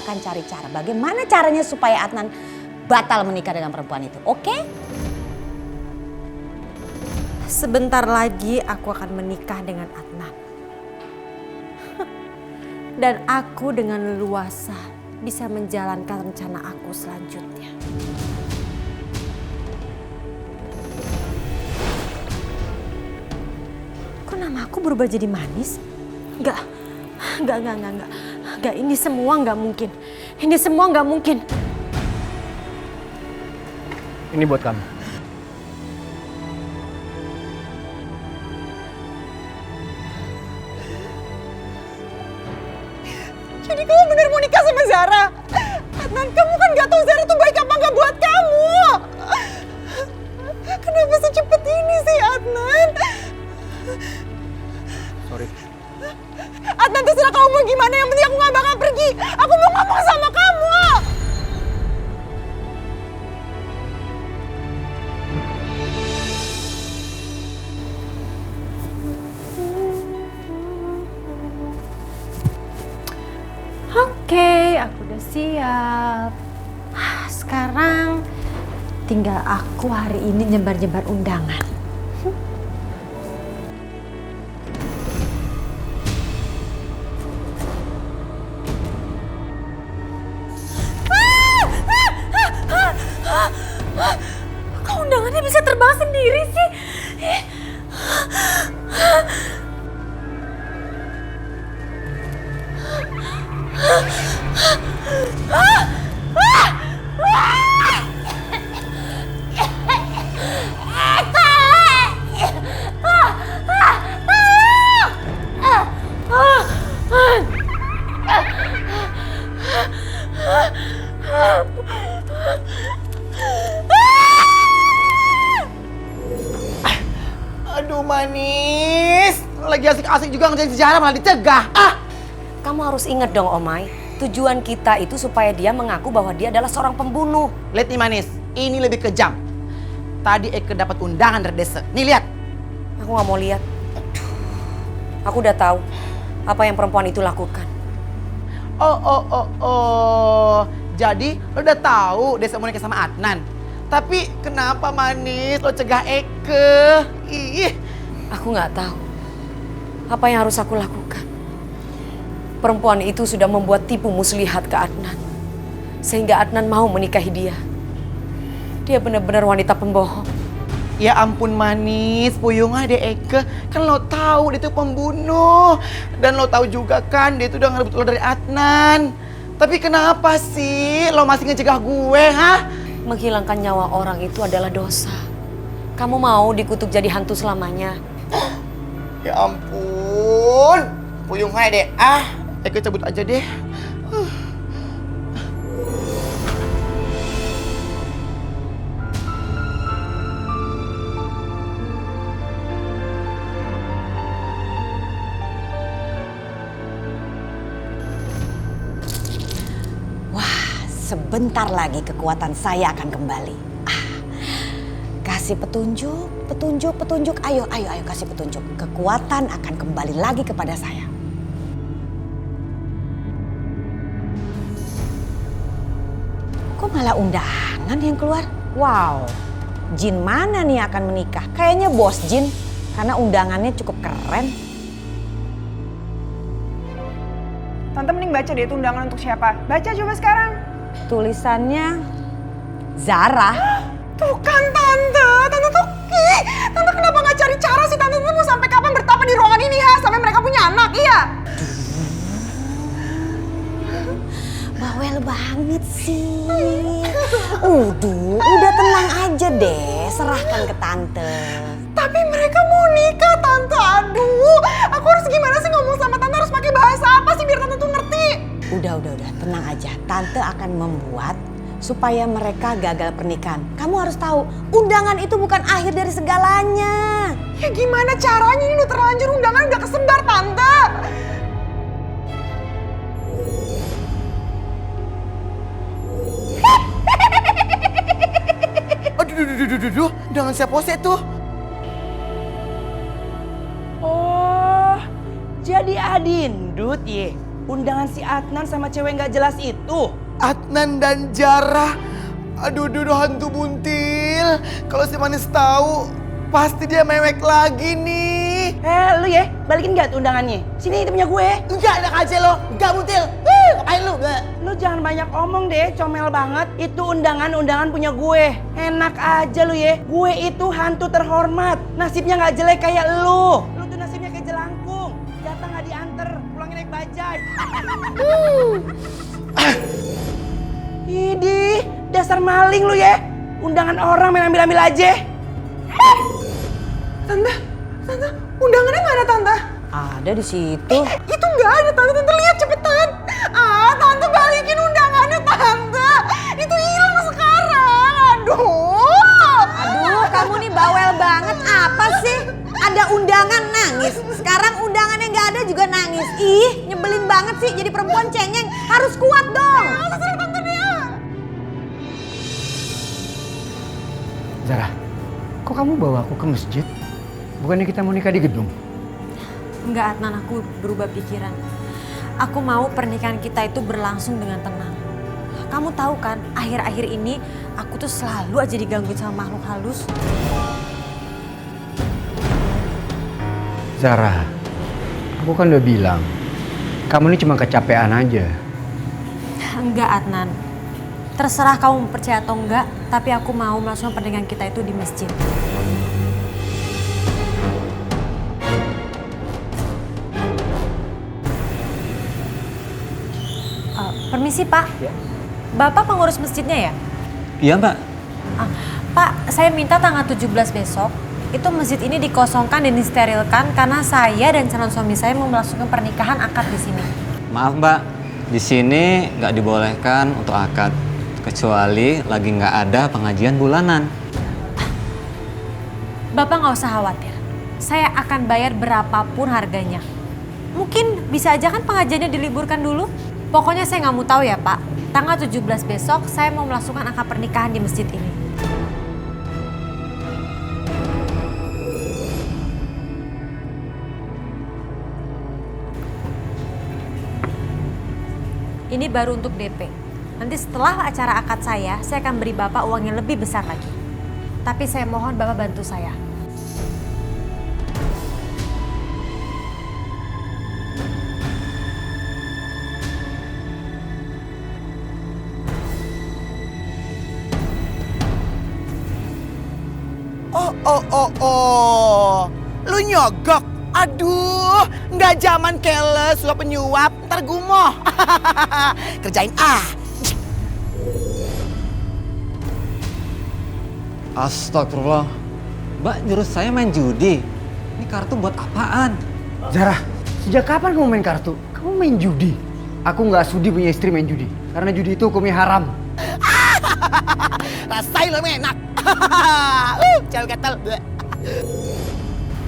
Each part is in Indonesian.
akan cari cara bagaimana caranya supaya Adnan batal menikah dengan perempuan itu, oke? Sebentar lagi aku akan menikah dengan Adnan. Dan aku dengan leluasa bisa menjalankan rencana aku selanjutnya. Kok nama aku berubah jadi manis? Enggak, ini semua enggak mungkin. Ini semua enggak mungkin. Ini buat kamu. Jadi kamu bener mau nikah sama Zara? Adnan, kamu kan gak tahu Zara tuh baik apa gak buat kamu. Kenapa secepat ini sih, Adnan? Sorry. Adnan, terserah kamu mau gimana, yang penting aku gak bakal pergi. Aku mau ngomong sama kamu. Oke, aku udah siap. Sekarang tinggal aku hari ini nyebar-nyebar undangan. Kok undangannya bisa terbang sendiri sih? Aduh manis, lagi asik-asik juga ngerjain sejarah malah dicegah. Kamu harus ingat dong Omai, tujuan kita itu supaya dia mengaku bahwa dia adalah seorang pembunuh. Lihat nih manis, ini lebih kejam. Tadi Eke dapat undangan dari desa. Nih lihat. Aku gak mau lihat. Aku udah tahu apa yang perempuan itu lakukan. Oh. Jadi lo udah tahu desa mau nikah sama Adnan. Tapi kenapa manis lo cegah Eke? Ih. Aku gak tahu apa yang harus aku lakukan. Perempuan itu sudah membuat tipu muslihat ke Adnan. Sehingga Adnan mau menikahi dia. Dia benar-benar wanita pembohong. Ya ampun manis, puyung aja deh Eke. Kan lo tahu dia itu pembunuh. Dan lo tahu juga kan dia itu udah ngerebut lo dari Adnan. Tapi kenapa sih lo masih ngecegah gue, ha? Menghilangkan nyawa orang itu adalah dosa. Kamu mau dikutuk jadi hantu selamanya? Ya ampun, puyung aja deh. Eke cabut aja deh. Sebentar lagi kekuatan saya akan kembali. Kasih petunjuk. Ayo kasih petunjuk. Kekuatan akan kembali lagi kepada saya. Kok malah undangan yang keluar? Wow, Jin mana nih akan menikah? Kayaknya bos Jin, karena undangannya cukup keren. Tante mending baca deh itu undangan untuk siapa. Baca coba sekarang. Tulisannya Zara. Tuh kan Tante tuh, Tante kenapa gak cari cara sih? Tante tuh mau sampai kapan bertapa di ruangan ini, ha? Sampai mereka punya anak, iya? Bawel banget sih. Udah tenang aja deh, serahkan ke Tante. Tapi mereka mau nikah, Tante. Aduh, aku harus gimana sih ngomong sama Tante? Harus pakai bahasa apa sih biar Tante tuh ngerti? Udah, tenang aja. Tante akan membuat supaya mereka gagal pernikahan. Kamu harus tahu, undangan itu bukan akhir dari segalanya. Ya gimana caranya? Ini udah terlanjur, undangan udah kesebar, Tante. Aduh, undangan siapa sih tuh? Oh, jadi Adindut ye. Undangan si Adnan sama cewek nggak jelas itu. Adnan dan Zara. Aduh, hantu buntil. Kalau si Manis tahu, pasti dia mewek lagi nih. Lu ya, balikin nggak tuh undangannya? Sini, itu punya gue. Enggak, enak aja lo. Enggak buntil. Ngapain lu? Lu jangan banyak omong deh, comel banget. Itu undangan punya gue. Enak aja lu ya. Gue itu hantu terhormat. Nasibnya nggak jelek kayak lu. Lu tuh nasibnya kayak jelangkung. Datang nggak diantar, pulangnya naik bajai. Idih, dasar maling lu ya. Undangan orang main ambil-ambil aja. Tante, undangannya mana Tante? Ada di situ. Itu nggak ada Tante lihat cepetan. Tante balikin undangannya Tante. Itu hilang sekarang. Aduh, kamu nih bawel banget. Apa sih? Ada undangan nangis. Sekarang undangannya nggak ada juga nangis. Ih, nyebelin banget sih. Jadi perempuan cengeng harus kuat dong. Zara, kok kamu bawa aku ke masjid? Bukannya kita mau nikah di gedung? Enggak, Adnan, aku berubah pikiran. Aku mau pernikahan kita itu berlangsung dengan tenang. Kamu tahu kan, akhir-akhir ini aku tuh selalu aja digangguin sama makhluk halus. Zara, aku kan udah bilang, kamu ini cuma kecapean aja. Enggak, Adnan. Terserah kamu mau percaya atau enggak, tapi aku mau melangsungkan pernikahan kita itu di masjid. Permisi, Pak. Ya. Bapak pengurus masjidnya ya? Iya, Mbak. Pak, saya minta tanggal 17 besok, itu masjid ini dikosongkan dan disterilkan karena saya dan calon suami saya mau melangsungkan pernikahan akad di sini. Maaf, Mbak. Di sini nggak dibolehkan untuk akad. Kecuali lagi nggak ada pengajian bulanan. Bapak nggak usah khawatir. Saya akan bayar berapapun harganya. Mungkin bisa aja kan pengajiannya diliburkan dulu? Pokoknya saya nggak mau tahu ya, Pak. Tanggal 17 besok saya mau melangsungkan akad pernikahan di masjid ini. Ini baru untuk DP. Nanti setelah acara akad saya akan beri Bapak uang yang lebih besar lagi. Tapi saya mohon Bapak bantu saya. Lu nyogok. Aduh, nggak zaman keles, suap penyuap, ntar gumoh. Kerjain Astagfirullah. Mbak nyuruh saya main judi. Ini kartu buat apaan? Zara, sejak kapan kamu main kartu? Kamu main judi? Aku nggak sudi punya istri main judi. Karena judi itu hukumnya haram. Rasain lo enak. Cel gatel.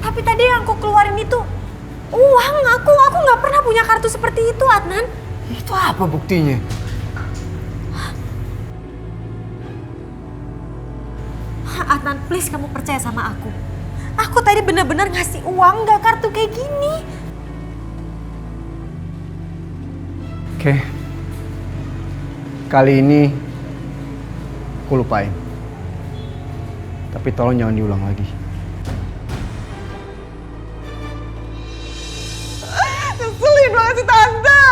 Tapi tadi yang aku keluarin itu uang aku nggak pernah punya kartu seperti itu, Adnan. Itu apa buktinya? Adnan, please kamu percaya sama aku. Aku tadi benar-benar ngasih uang, nggak kartu kayak gini. Oke. Kali ini aku lupain. Tapi tolong jangan diulang lagi. Ngeselin banget sih Tante.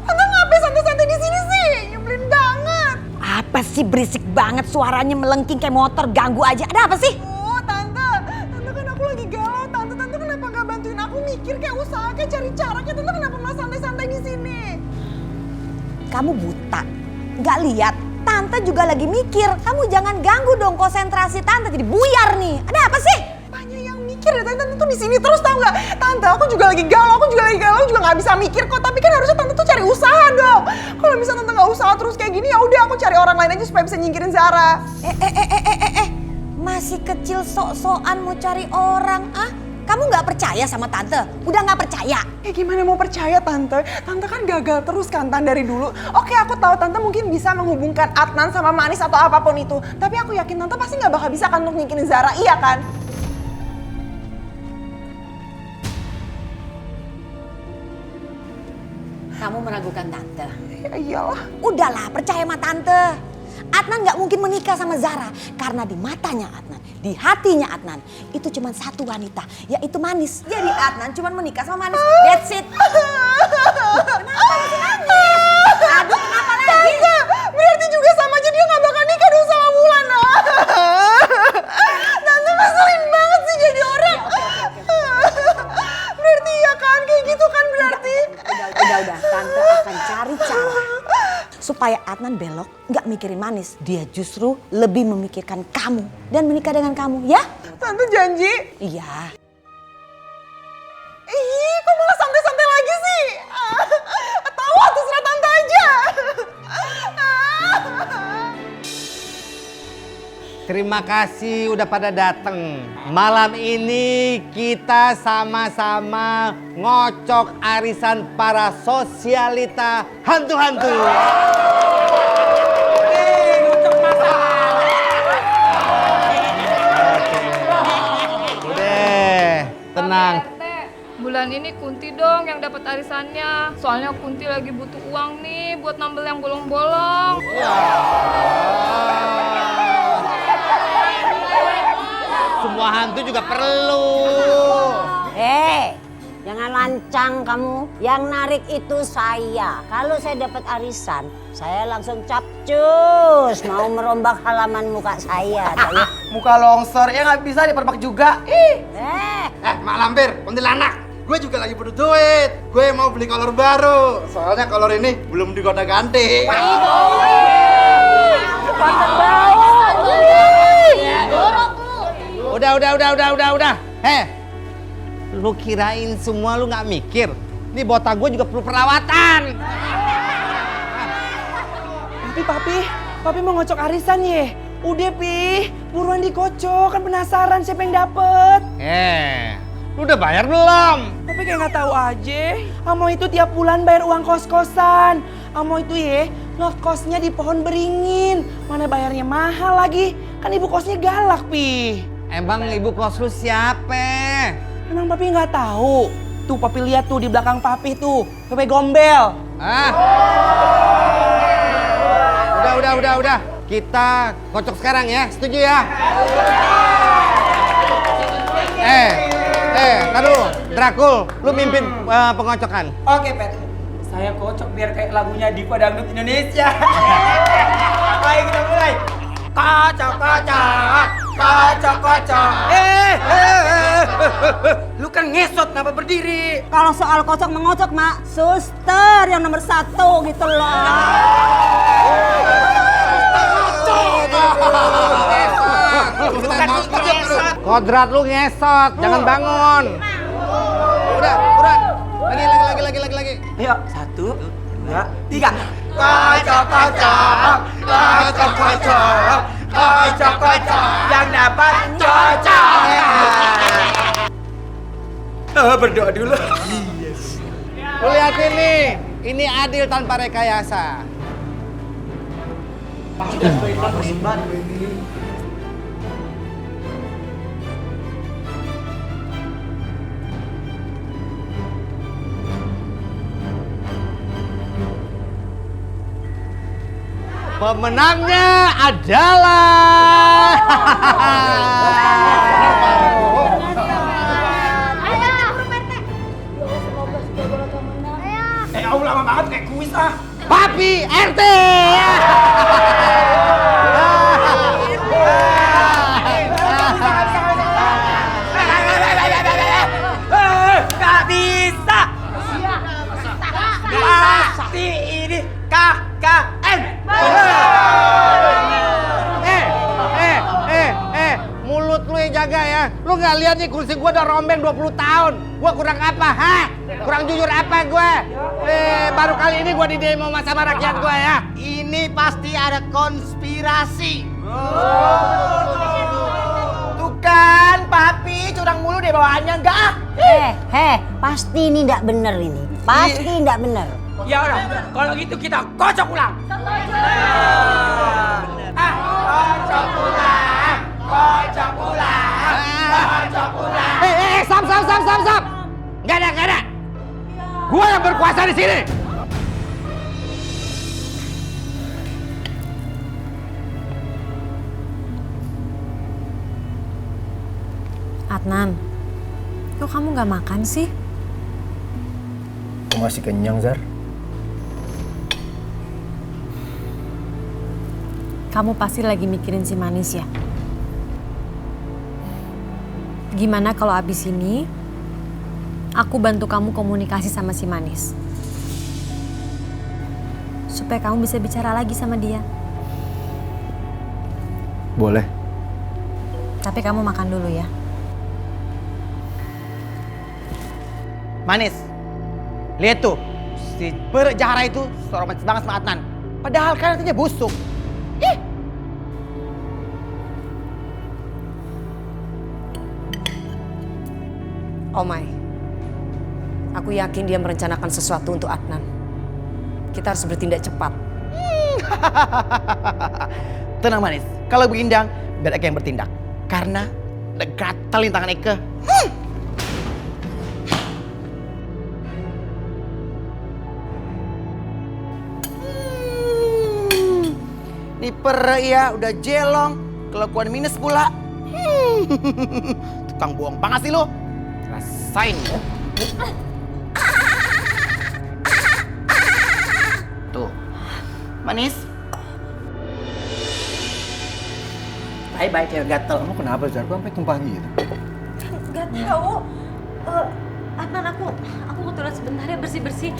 Tante ngapain santai-santai di sini sih? Nyebelin banget. Apa sih berisik banget, suaranya melengking kayak motor, ganggu aja. Ada apa sih? Tante kan aku lagi galau. Tante kenapa nggak bantuin aku mikir kayak usaha, kayak cari caranya. Tante kenapa malah santai-santai di sini? Kamu buta, nggak lihat? Tante juga lagi mikir. Kamu jangan ganggu dong konsentrasi Tante, jadi buyar nih. Ada apa sih? Banyak yang mikir ya Tante tuh di sini terus, tahu nggak? Tante, aku juga lagi galau, juga nggak bisa mikir kok. Tapi kan harusnya Tante tuh cari usaha dong. Kalau misalnya Tante nggak usaha terus kayak gini, ya udah aku cari orang lain aja supaya bisa nyingkirin Zara. Masih kecil sok-sokan mau cari orang, ah? Kamu nggak percaya sama Tante? Udah nggak percaya? Gimana mau percaya Tante? Tante kan gagal terus kan Tan dari dulu. Oke, aku tahu Tante mungkin bisa menghubungkan Adnan sama Manis atau apapun itu. Tapi aku yakin Tante pasti nggak bakal bisa kan untuk nyingkirin Zara, iya kan? kamu meragukan Tante? Ya iyalah. Udahlah, percaya sama Tante. Adnan nggak mungkin menikah sama Zara karena di matanya Adnan, di hatinya Adnan itu cuma satu wanita, yaitu Manis. Jadi Adnan cuma menikah sama Manis. That's it. Kenapa masih nangis? Aduh, kenapa lagi? Tante, berarti juga sama aja dia gak bakal nikah dong sama Wulan. Tante ngeselin banget sih jadi orang. Berarti ya kan, kayak gitu kan berarti. Udah, Tante akan cari cara supaya Adnan belok, nggak mikirin Manis. Dia justru lebih memikirkan kamu dan menikah dengan kamu, ya? Tante janji. Iya. Ih, kok malah santai-santai lagi sih? Tahu, terserah Tante aja. Terima kasih udah pada dateng. Malam ini kita sama-sama ngocok arisan para sosialita hantu-hantu. Udah, tenang. Bulan ini Kunti dong yang dapat arisannya. Soalnya Kunti lagi butuh uang nih buat nambel yang bolong-bolong. Semua hantu juga perlu. Jangan lancang kamu. Yang narik itu saya. Kalau saya dapat arisan, saya langsung capcus. Mau merombak halaman muka saya. Muka longsor, ya nggak bisa diperbak juga. Mak Lampir, kuntilanak. Gue juga lagi butuh duit. Gue mau beli kolor baru. Soalnya kolor ini belum digonta-ganti. Udah. Lu kirain semua lu nggak mikir? Ini botak gue juga perlu perawatan. Papi mau ngocok arisan ye. Udah Pi, buruan dikocok, kan penasaran siapa yang dapet. Lu udah bayar belum? Papi kayak nggak tahu aja. Amo itu tiap bulan bayar uang kos-kosan. Amo itu ye, ngekosnya di Pohon Beringin. Mana bayarnya mahal lagi. Kan ibu kosnya galak Pi. Emang ibu kos lu siapa? Emang Papi nggak tahu? Tuh Papi lihat tuh di belakang Papi tuh, Pepe Gombel. Udah. Kita kocok sekarang ya, setuju ya? Taduh, Drakul, lu mimpin pengocokan. Oke, Pet. Saya kocok biar kayak lagunya Diva Dangdut Indonesia. Ayo kita mulai. Kocok. Lu kan ngesot, kenapa berdiri? Kalau soal kocok mengocok, Mak, suster yang nomor 1 gitu loh. Kodrat lu ngesot, jangan bangun. Udah. Lagi. Ayo, 1, 2, 3. Kocok. Yang dapat cocok. Berdoa dulu. Lu liatin nih, ini adil tanpa rekayasa. Pemenangnya adalah Allah lama banget kayak kuis Papi RT. Gak bisa. Pasti ini KKN. Mulut lu yang jaga ya. Lu nggak lihat nih kursi gua udah rombeng 20 tahun. Gua kurang apa, Kurang jujur apa gue? Baru kali ini gue di demo sama rakyat gue ya. Ini pasti ada konspirasi. Tuh kan, Papi curang mulu deh bawaannya enggak? Pasti ini nggak bener ini. Pasti nggak bener. Ya udah, kalau gitu kita kocok ulang. Kocok ulang. Stop. Nggak ada. Gue yang berkuasa di sini. Adnan. Kok kamu gak makan sih? Aku masih kenyang, Zar. Kamu pasti lagi mikirin si Manis ya? Gimana kalau abis ini aku bantu kamu komunikasi sama si Manis? Supaya kamu bisa bicara lagi sama dia. Boleh. Tapi kamu makan dulu ya. Manis, lihat tuh, si Per Zahra itu romantis banget sama Adnan. Padahal kan artinya busuk. Ih. Omai, aku yakin dia merencanakan sesuatu untuk Adnan. Kita harus bertindak cepat. Tenang Manis, kalau begindang biar Eke yang bertindak. Karena udah gatalin tangan Eke. Ini Per ya udah jelong, kelakuan minus pula. Tukang bohong banget sih lo. Rasain ya. Tuh, Manis. Baik-baik ya gatel. Kamu kenapa, Zar? Kok sampai tumpah gitu? Gak tahu. Adnan, aku ke toilet sebentar ya, bersih-bersih.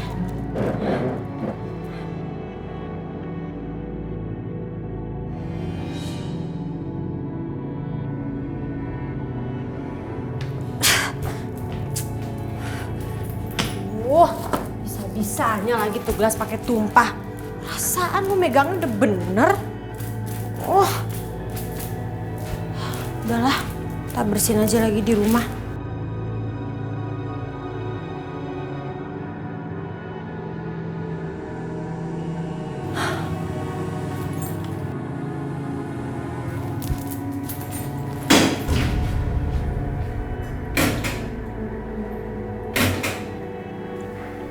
Wah, bisa-bisanya lagi tuh gelas pakai tumpah. Perasaan lu megangnya udah bener. Udahlah, kita bersihin aja lagi di rumah.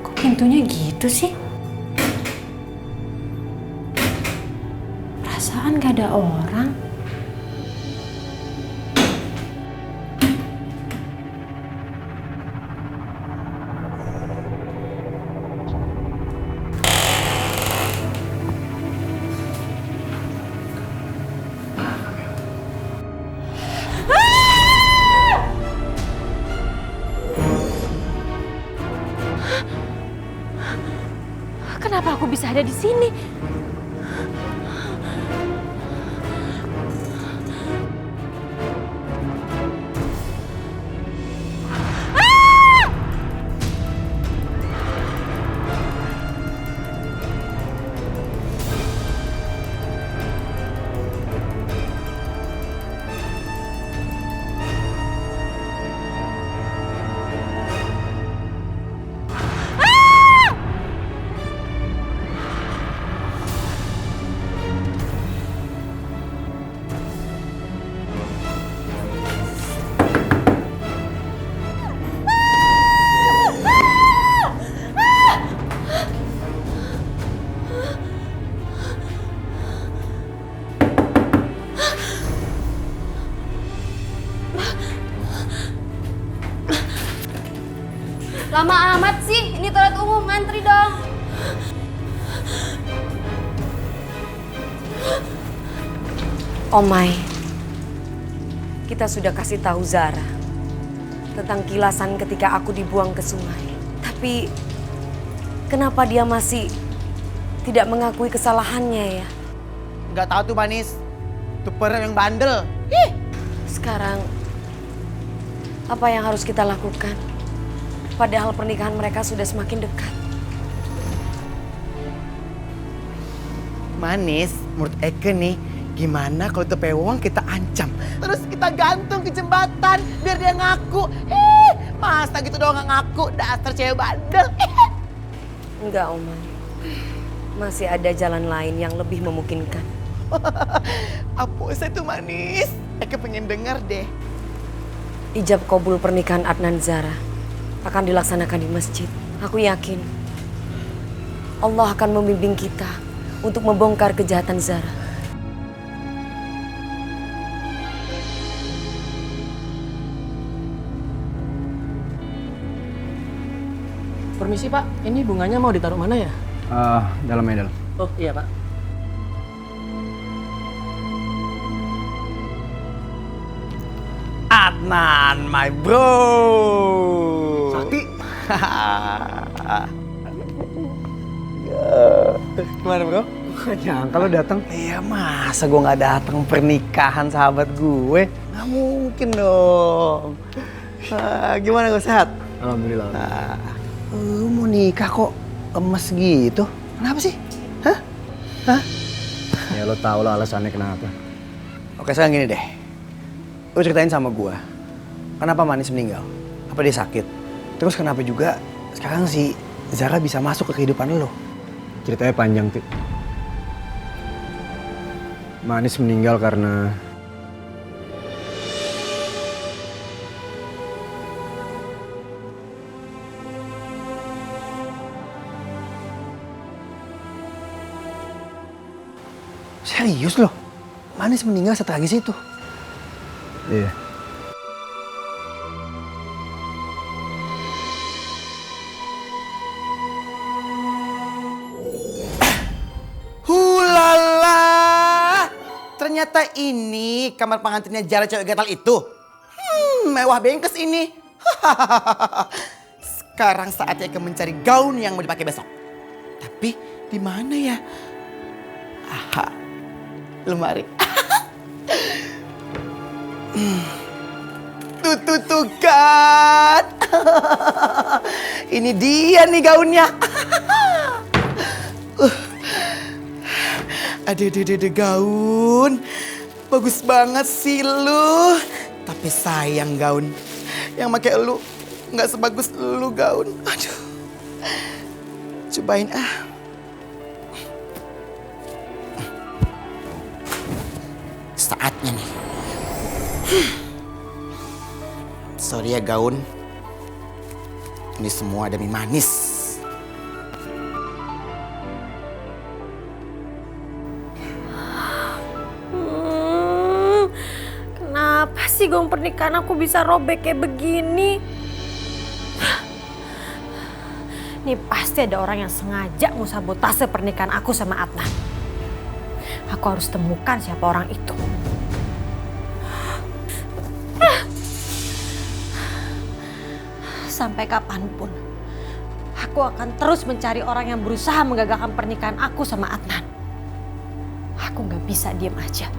Kok pintunya gitu sih? Perasaan gak ada orang. Kenapa aku bisa ada di sini? Lama amat sih, ini toilet umum, antri dong. Omai, kita sudah kasih tahu Zara tentang kilasan ketika aku dibuang ke sungai. Tapi kenapa dia masih tidak mengakui kesalahannya ya? Gak tahu tuh Manis, tuh Per yang bandel. Sekarang apa yang harus kita lakukan? Padahal pernikahan mereka sudah semakin dekat. Manis, menurut Eke nih, gimana kalau itu pewong kita ancam? Terus kita gantung ke jembatan biar dia ngaku. Masa gitu doang gak ngaku, dasar cewek bandel. Enggak, Oma. Masih ada jalan lain yang lebih memungkinkan. Apa sih itu Manis? Eke pengen denger deh. Ijab kabul pernikahan Adnan Zara akan dilaksanakan di masjid. Aku yakin Allah akan membimbing kita untuk membongkar kejahatan Zara. Permisi Pak, ini bunganya mau ditaruh mana ya? Dalam medal. Oh iya Pak. Adnan, my bro. Sakti. Gimana bro? Gak nyangka lo datang. Iya masa gue nggak datang pernikahan sahabat gue? Nggak mungkin dong. Gimana gue sehat? Alhamdulillah. Lu mau nikah kok lemes gitu? Kenapa sih? Hah? Ya lo tau lah alasannya kenapa. Oke sekarang gini deh. Lu ceritain sama gue. Kenapa Manis meninggal? Apa dia sakit? Terus kenapa juga sekarang si Zara bisa masuk ke kehidupan lo? Ceritanya panjang, Tik. Manis meninggal karena Serius loh? Manis meninggal setragis itu? iya. Hulala! Ternyata ini kamar pengantinnya Zara cewek gatal itu. Mewah bengkes ini. Sekarang saatnya Eka mencari gaun yang mau dipakai besok. Tapi di mana ya? Aha, lemari. Tuh kan. Ini dia nih gaunnya. Aduh, gaun. Bagus banget sih lu. Tapi sayang gaun. Yang pakai lu nggak sebagus lu gaun. Aduh. Cobain ah. Saatnya nih. Sorry ya gaun. Ini semua demi Manis. Kenapa sih gaun pernikahan aku bisa robek kayak begini? Nih pasti ada orang yang sengaja mau sabotase pernikahan aku sama Adnan. Aku harus temukan siapa orang itu. Sampai kapanpun, aku akan terus mencari orang yang berusaha menggagalkan pernikahan aku sama Adnan. Aku gak bisa diam aja.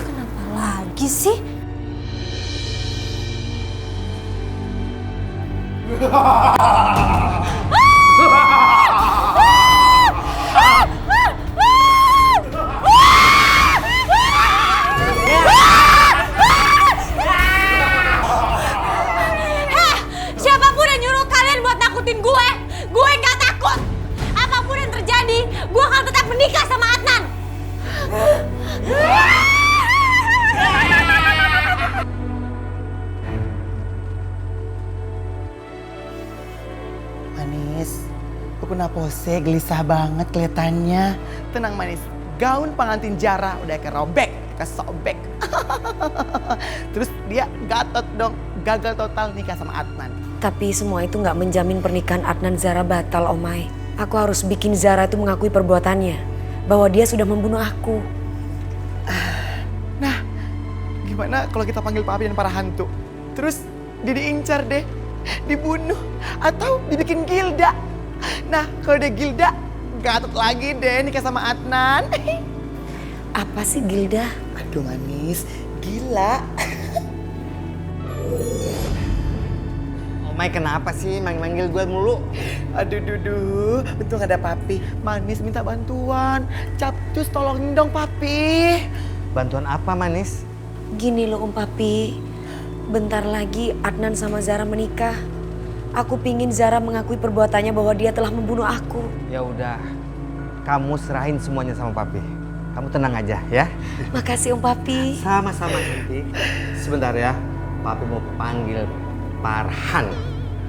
Kenapa lagi sih? Siapapun yang nyuruh kalian buat nakutin gue gak takut. Apapun yang terjadi, gue akan tetap menikah sama Adnan. Manis, lu kenapa sih gelisah banget kelihatannya? Tenang Manis, gaun pengantin Zara udah kerobek, kesobek. Terus dia gatot dong, gagal total nikah sama Adnan. Tapi semua itu nggak menjamin pernikahan Adnan Zara batal, Omai. Aku harus bikin Zara itu mengakui perbuatannya, bahwa dia sudah membunuh aku. Nah, gimana kalau kita panggil Papi dan para hantu? Terus dia diincar deh, dibunuh, atau dibikin gilda. Nah, kalau dia gilda, gatot lagi deh nikah sama Adnan. Apa sih gilda? Aduh Manis, gila. Omai kenapa sih manggil gue mulu? Aduh, untung ada Papi. Manis minta bantuan. Capcus tolongin dong Papi. Bantuan apa Manis? Gini loh Om Papi, bentar lagi Adnan sama Zara menikah. Aku pingin Zara mengakui perbuatannya bahwa dia telah membunuh aku. Ya udah, kamu serahin semuanya sama Papi. Kamu tenang aja ya. Makasih Om Papi. Sama-sama cantik. Sebentar ya, Papi mau panggil Farhan.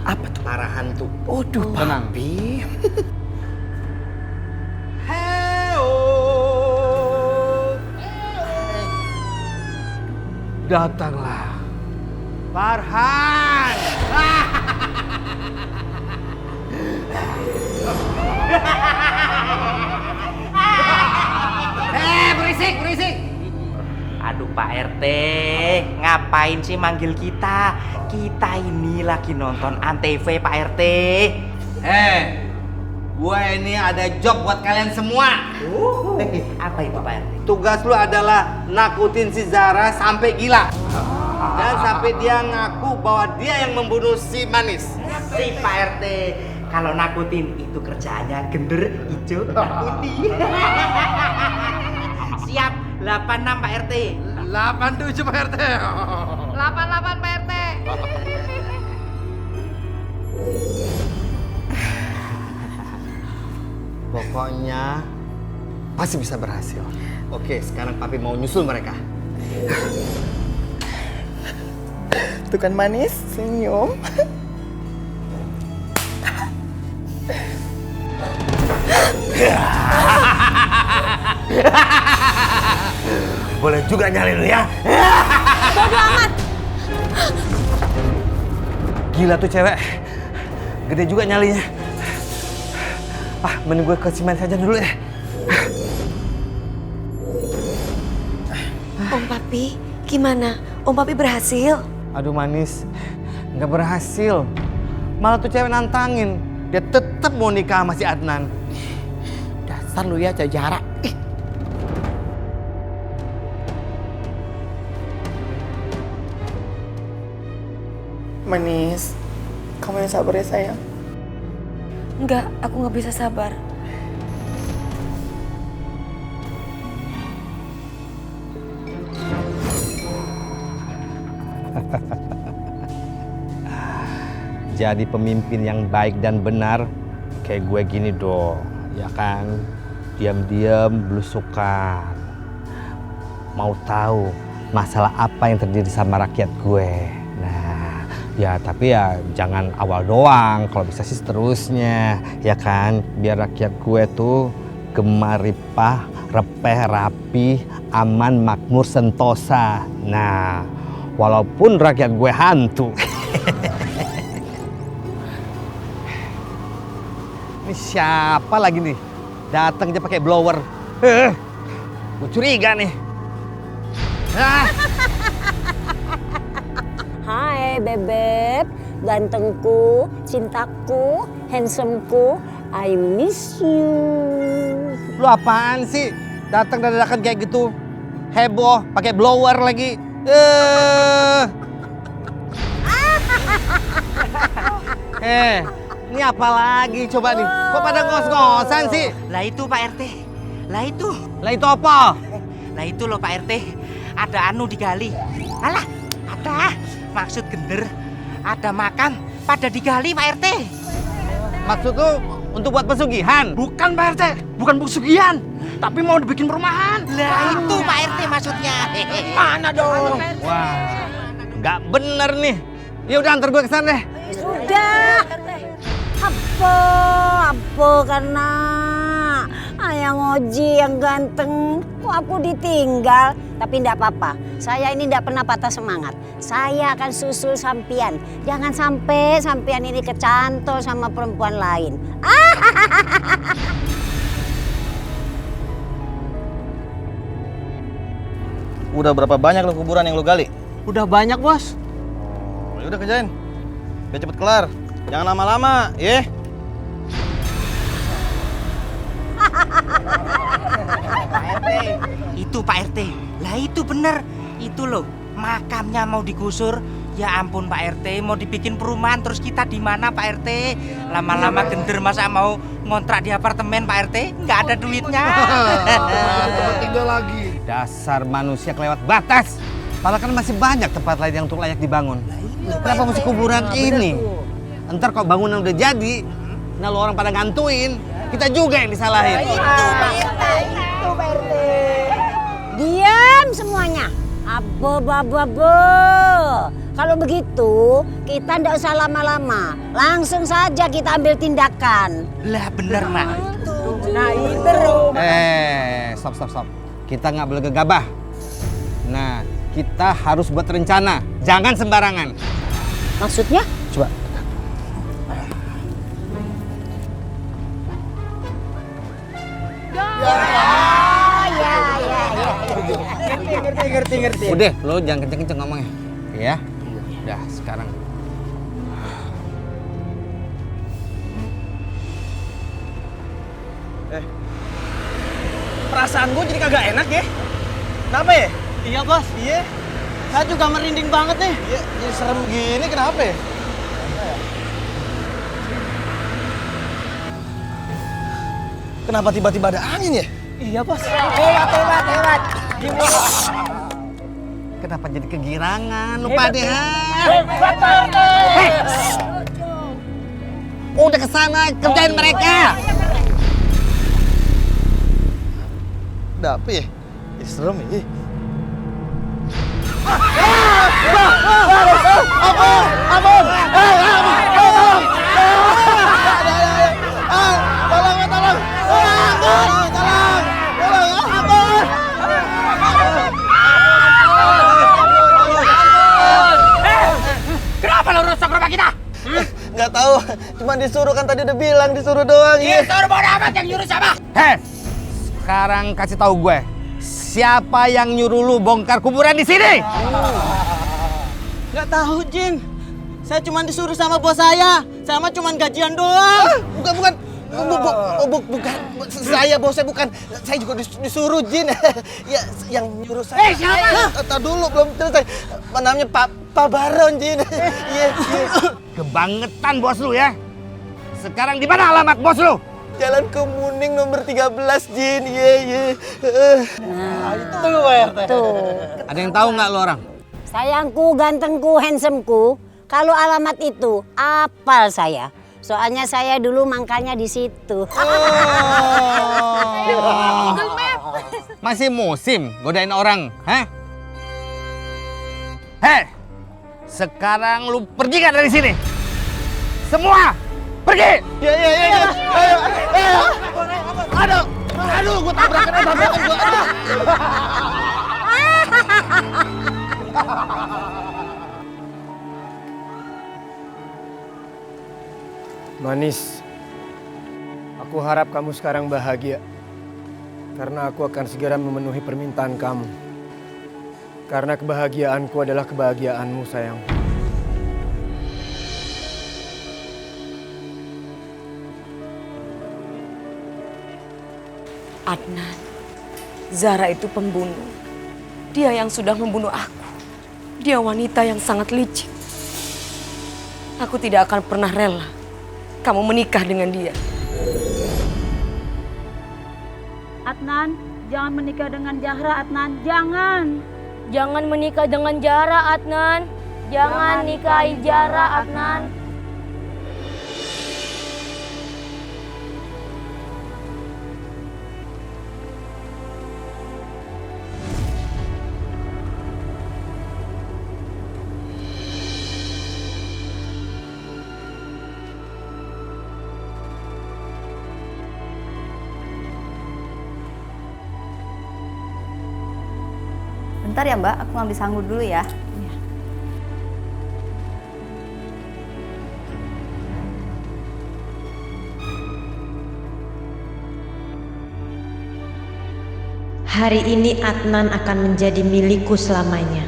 Apa tuh? Para hantu. Waduh, Papi. Datanglah. Farhan. Berisik. Aduh Pak RT, ngapain sih manggil kita? Kita ini lagi nonton Antv Pak RT. Gue ini ada job buat kalian semua. Apa itu Pak RT? Tugas lu adalah nakutin si Zara sampai gila. Dan sampai dia ngaku bahwa dia yang membunuh si Manis. Si Pak RT, kalau nakutin itu kerjaannya gender, hijau, nakuti. Siap, 86 Pak RT. 87 Pak RT. 88 Pak RT. Pokoknya pasti bisa berhasil. Oke, sekarang papi mau nyusul mereka. Tuh kan Manis, senyum. Boleh juga nyalin lu ya. Bodoh amat. Gila tuh cewek. Gede juga nyalinya. Mending gue ke Cimahi saja dulu ya. Om Papi, gimana? Om Papi berhasil? Aduh Manis, nggak berhasil. Malah tuh cewek nantangin. Dia tetap mau nikah sama si Adnan. Dasar lu ya, cewek jarak. Manis, kamu yang sabar ya sayang. Enggak, aku nggak bisa sabar. Jadi pemimpin yang baik dan benar kayak gue gini dong, ya kan? Diam-diam belusukan. Mau tahu masalah apa yang terjadi sama rakyat gue. Nah, ya tapi ya jangan awal doang, kalau bisa sih seterusnya, ya kan? Biar rakyat gue tuh gemar ripah, repeh, rapi, aman, makmur, sentosa. Nah, walaupun rakyat gue hantu. Ini siapa lagi nih? Datang aja pakai blower. Gue curiga nih. Hai bebek, gantengku, cintaku, handsomeku, I miss you. Lu apaan sih? Datang dadakan kayak gitu. Heboh, pakai blower lagi. Ini apa lagi coba nih? Kok pada ngos-ngosan sih? Lah itu Pak RT. Lah itu apa? Lah itu loh Pak RT. Ada anu digali. Alah, ada. Maksud gender, ada makam pada digali Pak RT. Maksud lu untuk buat pesugihan? Bukan Pak RT, bukan pesugihan. Tapi mau dibikin perumahan. Lah itu Pak RT maksudnya. Mana dong? Wah, nggak bener nih. Ya udah antar gue ke sana deh. Sudah. Apa karena ayang Oji yang ganteng, kok aku ditinggal? Tapi enggak apa-apa, saya ini enggak pernah patah semangat. Saya akan susul sampian. Jangan sampai sampian ini kecantol sama perempuan lain. Udah berapa banyak lo kuburan yang lo gali? Udah banyak bos. Oh, yaudah kerjain. Biar cepet kelar. Jangan lama-lama, ya. Pak RT, itu Pak RT. Lah itu bener. Itu loh, makamnya mau digusur. Ya ampun Pak RT, mau dibikin perumahan terus kita di mana Pak RT? Lama-lama gender masa mau ngontrak di apartemen Pak RT? Nggak ada duitnya. Tinggal lagi. Dasar manusia kelewat batas. Padahal kan masih banyak tempat lain yang untuk layak dibangun. Kenapa mesti kuburan ini? Ntar kalau bangunan udah jadi, nah lo orang pada ngantuin, kita juga yang disalahin. Itu Pak RT. Diam semuanya. Abo. Kalau begitu, kita ndak usah lama-lama. Langsung saja kita ambil tindakan. Lah bener Mak. Nah itu. Stop. Kita nggak boleh gegabah. Nah, kita harus buat rencana. Jangan sembarangan. Maksudnya? Coba. Ngerti. Udah, lo jangan kenceng-kenceng ngomongnya. Oke ya? Udah, sekarang. Perasaan gue jadi kagak enak ya. Kenapa ya? Iya bos. Iya. Saya juga merinding banget nih. Iya, jadi serem gini kenapa ya? Kenapa tiba-tiba ada angin ya? Iya bos. Hebat. Kenapa jadi kegirangan? Lupa deh. Udah kesana, kerjain mereka. Ada apa ya? Jadi serem ya. Kenapa lo rusak rumah kita? Nggak tahu, cuma disuruh kan tadi udah bilang disuruh doang. Iya, suruh bodo amat yang nyuruh siapa? Sekarang kasih tahu gue, siapa yang nyuruh lu bongkar kuburan di sini? Nggak tahu, Jin. Saya cuma disuruh sama bos saya. Sama cuma gajian doang. Bukan. Saya bosnya bukan. Saya juga disuruh Jin. Ya, yang nyuruh saya. Siapa? Tar dulu belum selesai. Namanya Pak Baron Jin. Iya. Kebangetan bos lu ya. Sekarang di mana alamat bos lu? Jalan Kemuning nomor 13 Jin. Iya. Itu Pak RT. Tuh. Ada yang tahu nggak lu orang? Sayangku, gantengku, handsomku. Kalau alamat itu apal saya. Soalnya saya dulu mangkanya di situ. Masih musim godain orang, hah? Sekarang lu pergi gak dari sini? Semua pergi! Iya. Aduh, gua tabrakan gua. Manis, aku harap kamu sekarang bahagia. Karena aku akan segera memenuhi permintaan kamu. Karena kebahagiaanku adalah kebahagiaanmu, sayang. Adnan, Zara itu pembunuh. Dia yang sudah membunuh aku. Dia wanita yang sangat licik. Aku tidak akan pernah rela kamu menikah dengan dia. Adnan, jangan menikah dengan Zahra, Adnan. Jangan. Jangan menikah dengan Zahra, Adnan. Jangan nikahi Zahra, Adnan. Bentar ya Mbak, aku ngambil sanggur dulu ya. Hari ini Adnan akan menjadi milikku selamanya.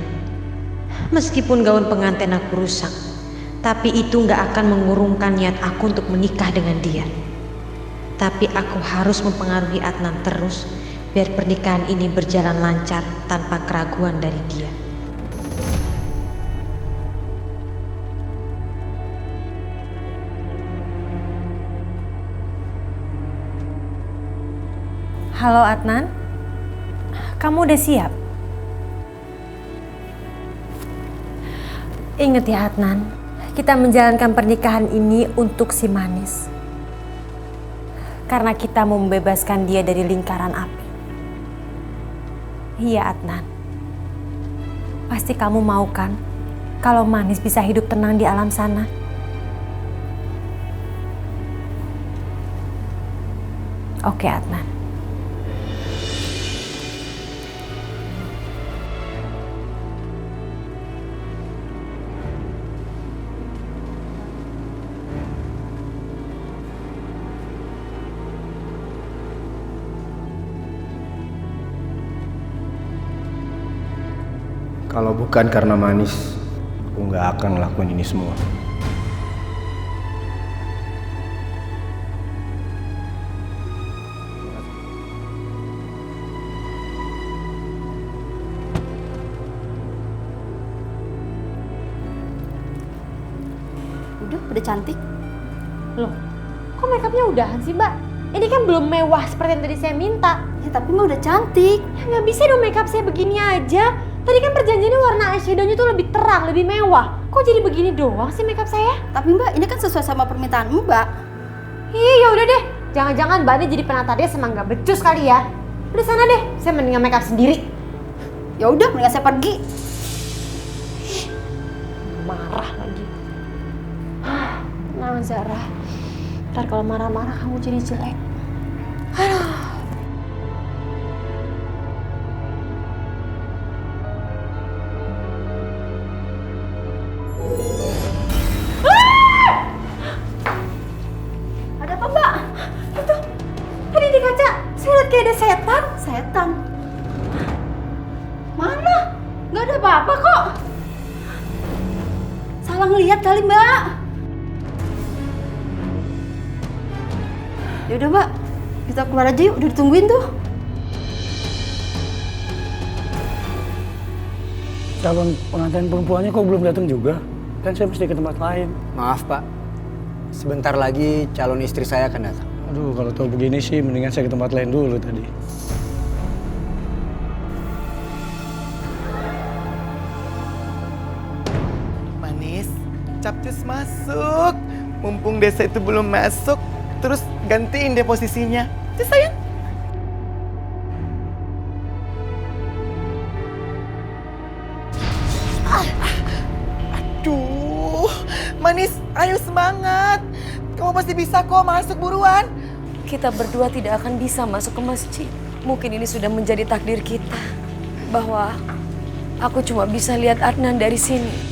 Meskipun gaun pengantin aku rusak, tapi itu nggak akan mengurungkan niat aku untuk menikah dengan dia. Tapi aku harus mempengaruhi Adnan terus, biar pernikahan ini berjalan lancar tanpa keraguan dari dia. Halo Adnan, kamu udah siap? Ingat ya Adnan, kita menjalankan pernikahan ini untuk si Manis. Karena kita mau membebaskan dia dari lingkaran api. Iya Adnan, pasti kamu mau kan kalau Manis bisa hidup tenang di alam sana? Oke Adnan. Kalau bukan karena Manis, aku nggak akan ngelakuin ini semua. Udah cantik. Loh, kok makeupnya udahan sih, Mbak? Ini kan belum mewah seperti yang tadi saya minta. Ya tapi Mbak udah cantik. Ya nggak bisa dong makeup saya begini aja. Tadi kan perjanjiannya warna eyeshadow-nya tuh lebih terang, lebih mewah. Kok jadi begini doang sih makeup saya? Tapi Mbak, ini kan sesuai sama permintaan Mbak. Iya udah deh. Jangan-jangan Mbak ini jadi penata dia sama nggak becus kali ya. Udah sana deh, saya mendingan makeup sendiri. Ya udah, mendingan saya pergi. Marah lagi. Tenang Zara. Ntar kalau marah-marah kamu jadi jelek. Aduh. Ada apa, Mbak? Itu tadi di kaca saya lihat kayak ada setan. Setan? Mana? Nggak ada apa-apa kok. Salah ngelihat kali, Mbak. Ya udah, Mbak. Kita keluar aja yuk, udah ditungguin tuh. Calon pengantin perempuannya kok belum datang juga? Kan saya mesti ke tempat lain. Maaf Pak, sebentar lagi calon istri saya akan datang. Aduh, kalau tahu begini sih mendingan saya ke tempat lain dulu tadi. Manis, capcus masuk. Mumpung Desa itu belum masuk, terus gantiin deh posisinya. Cus sayang. Aduh, Manis, ayo semangat. Kamu pasti bisa kok, masuk buruan. Kita berdua tidak akan bisa masuk ke masjid. Mungkin ini sudah menjadi takdir kita. Bahwa aku cuma bisa lihat Adnan dari sini.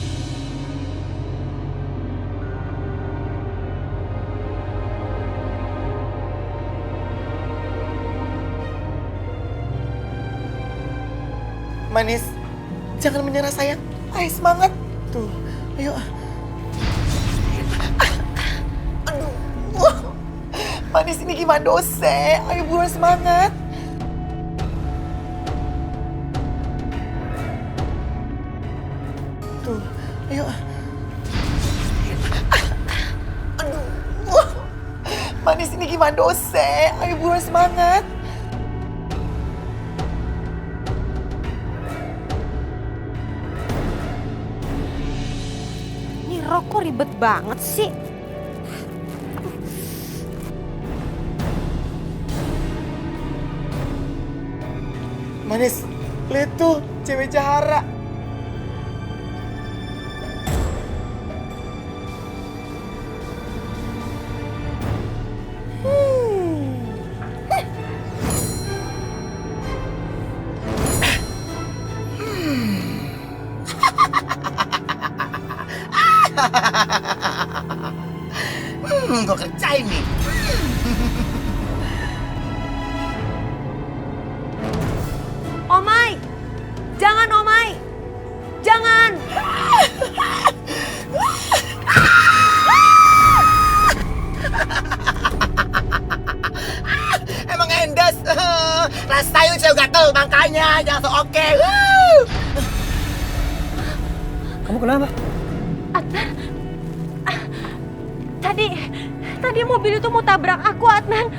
Manis, jangan menyerah sayang. Ayo semangat. Tuh, ayo. Aduh. Manis ini gimana dosa? Ayo buruan semangat. Tuh, ayo. Aduh. Manis ini gimana dosa? Ayo buruan semangat. Rokok ribet banget sih. Manis, lihat tuh cewek Jahara. Gue kerjain nih. Omai! Jangan Omai! Jangan! Emang endes. Rasain saya gatel makanya jangan so oke. Kamu kenapa? Adnan, tadi mobil itu mau tabrak aku, Adnan.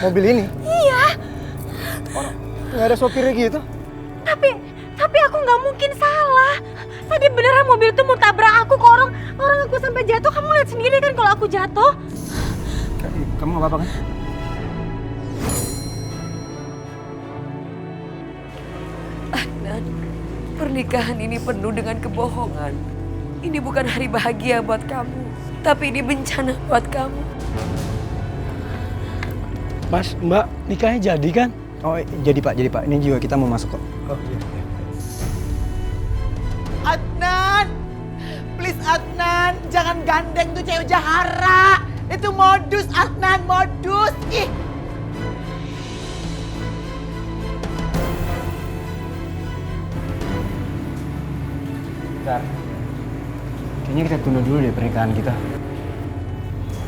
Mobil ini? Iya. Nggak ada sopirnya gitu? Tapi aku nggak mungkin salah. Tadi beneran mobil itu mau tabrak aku ke orang aku sampai jatuh. Kamu lihat sendiri kan kalau aku jatuh. Kamu nggak apa-apa kan? Adnan, pernikahan ini penuh dengan kebohongan. Ini bukan hari bahagia buat kamu, tapi ini bencana buat kamu. Mas, Mbak, nikahnya jadi kan? Oh jadi Pak. Ini juga kita mau masuk kok. Oh iya. Adnan, please Adnan, jangan gandeng tuh cewek Jahara. Itu modus Adnan, modus. Ih. Zar, kayaknya kita tunda dulu deh pernikahan kita.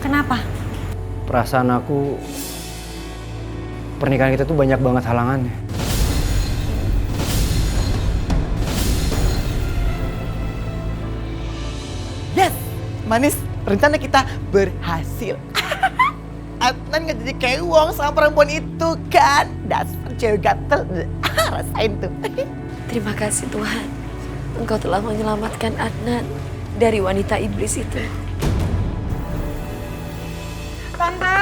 Kenapa? Perasaan aku, pernikahan kita tuh banyak banget halangannya. Yes, manis. Rencana kita berhasil. Adnan nggak jadi kewong sama perempuan itu kan? Dasar cewek gatel. Rasain tuh. Terima kasih Tuhan. Engkau telah menyelamatkan Adnan dari wanita iblis itu. Tante,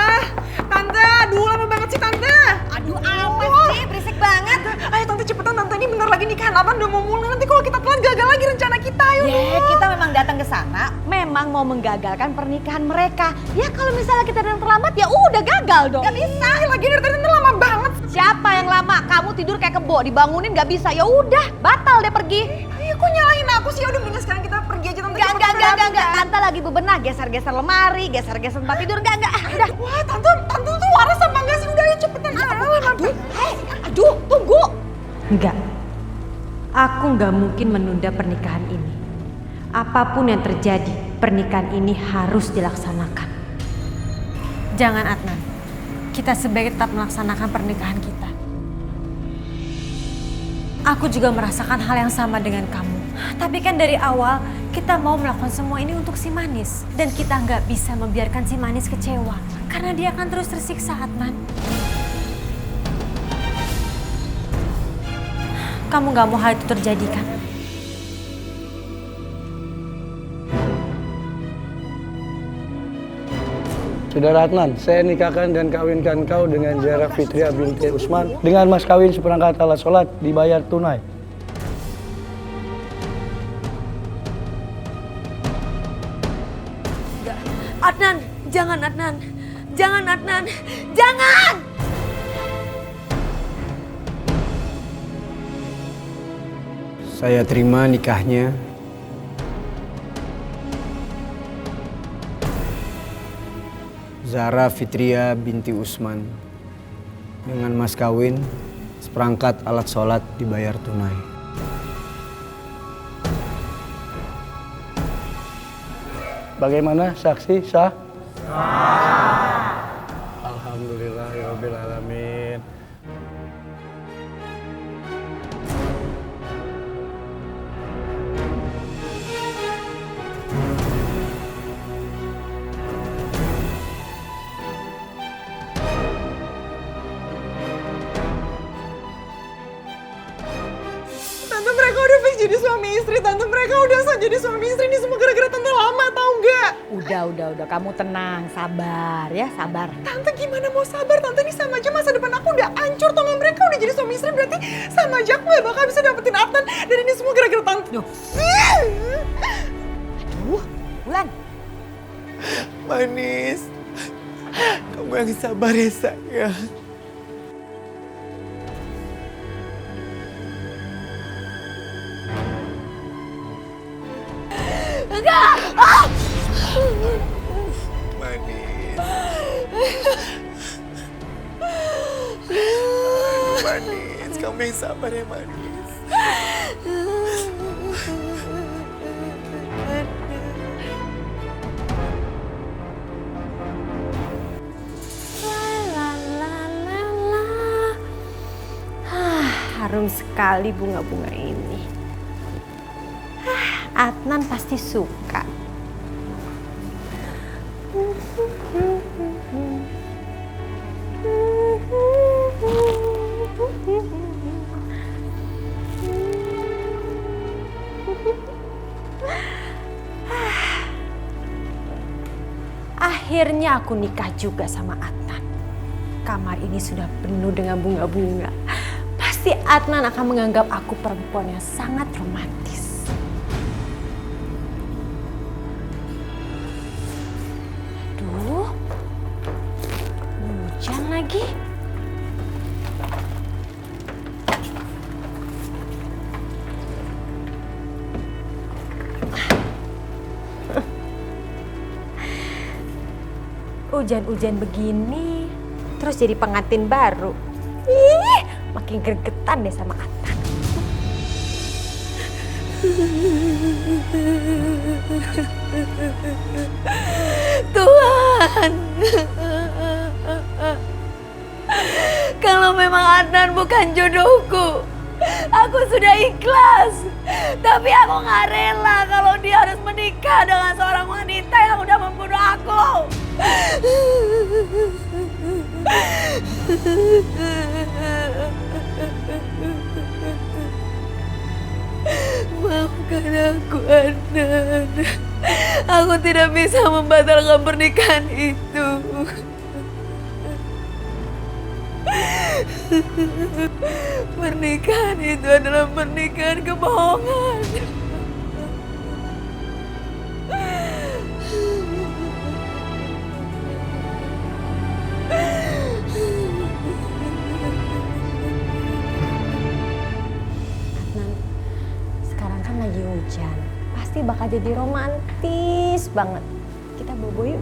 aduh lama banget sih Tante. Aduh apa sih, berisik banget. Ayo Tante cepetan, Tante ini bentar lagi nikahan Adnan udah mau mulai. Nanti kalau kita telat gagal lagi rencana kita, yuk. Kita memang datang ke sana, memang mau menggagalkan pernikahan mereka. Ya kalau misalnya kita datang terlambat, ya udah gagal dong. Gak bisa, lagi dari tadi Tante lama banget. Siapa yang lama? Kamu tidur kayak kebo, dibangunin gak bisa. Ya udah, batal deh pergi. Ayo kok nyalahin aku sih? Udah mendingan sekarang kita pergi aja Tante. Enggak. Tante lagi bebenah, geser-geser lemari, geser-geser tempat tidur. Enggak. Udah. Wah, Tante tuh waras apa enggak sih? Udah ayo cepetan. Aduh, tunggu. Enggak. Aku nggak mungkin menunda pernikahan ini. Apapun yang terjadi, pernikahan ini harus dilaksanakan. Jangan Adnan. Kita sebaiknya tetap melaksanakan pernikahan kita. Aku juga merasakan hal yang sama dengan kamu. Tapi kan dari awal kita mau melakukan semua ini untuk si Manis. Dan kita nggak bisa membiarkan si Manis kecewa. Karena dia akan terus tersiksa, Adnan. Kamu nggak mau hal itu terjadi kan? Saudara Adnan, saya nikahkan dan kawinkan kau dengan Zara Fitria binti Usman dengan mas kawin seperangkat alat sholat dibayar tunai. Adnan, jangan Adnan. Jangan Adnan. Jangan! Saya terima nikahnya. Zara Fitria binti Usman dengan mas kawin seperangkat alat sholat dibayar tunai. Bagaimana saksi sah? Alhamdulillahirabbil alamin. Tante mereka udah fix jadi suami istri. Tante mereka udah sah jadi suami istri. Ini semua gara-gara Tante lama, tau nggak? Udah, kamu tenang, sabar ya, sabar. Tante gimana mau sabar? Tante ini sama aja masa depan aku udah hancur. Tau nggak, mereka udah jadi suami istri berarti sama aja aku gak bakal bisa dapetin Adnan. Dan ini semua gara-gara Tante. Aduh, Bulan. Manis, kamu yang sabar ya sayang. Enggak! Manis. Manis, kamu yang sabar ya Manis. Harum sekali bunga-bunga ini. Adnan pasti suka. Akhirnya aku nikah juga sama Adnan. Kamar ini sudah penuh dengan bunga-bunga. Pasti Adnan akan menganggap aku perempuan yang sangat romantis. Aduh, hujan lagi. Hujan-hujan begini, terus jadi pengantin baru. Ih, makin gregetan deh sama Adnan. Tuhan, kalau memang Adnan bukan jodohku, aku sudah ikhlas. Tapi aku gak rela kalau dia harus menikah dengan seorang wanita yang udah membunuh aku. Maafkan aku, Adnan. Aku tidak bisa membatalkan pernikahan itu. Pernikahan itu adalah pernikahan kebohongan. Adnan, sekarang kan lagi hujan. Pasti bakal jadi romantis banget. Kita bobo yuk.